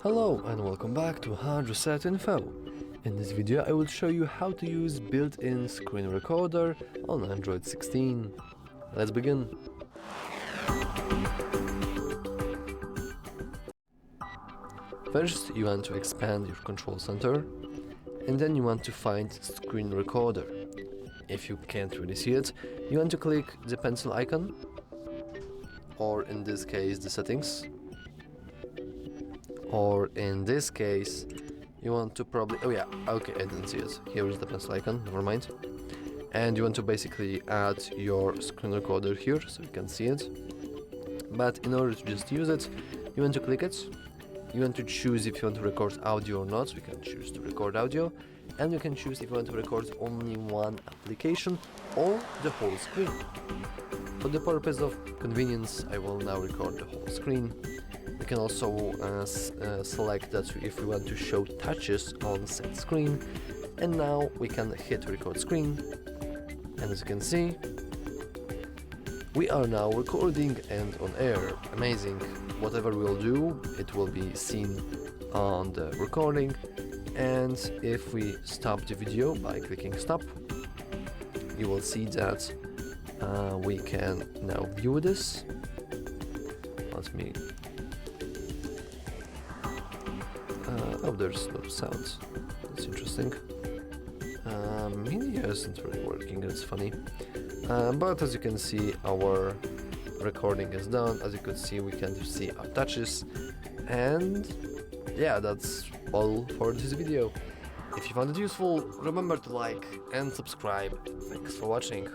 Hello and welcome back to HardReset.Info. In this video I will show you how to use built-in screen recorder on Android 16. Let's begin. First you want to expand your control center and then you want to find screen recorder. If you can't really see it, you want to click the pencil icon, or in this case the settings, or in this case you want to probably, I didn't see it. Here is the pencil icon, never mind. And you want to basically add your screen recorder here so you can see it. But in order to just use it, you want to click it. You want to choose if you want to record audio or not. So we can choose to record audio, and you can choose if you want to record only one application or the whole screen. For the purpose of convenience, I will now record the whole screen. You can also select that if we want to show touches on set screen, and now we can hit record screen, and as you can see we are now recording and on air. Amazing. Whatever we'll do, it will be seen on the recording, and if we stop the video by clicking stop, you will see that we can now view this. Let me there's no sound. That's interesting. Media isn't really working, that's funny. But as you can see, our recording is done. As you can see, we can see our touches, and yeah, that's all for this video. If you found it useful, remember to like and subscribe. Thanks for watching.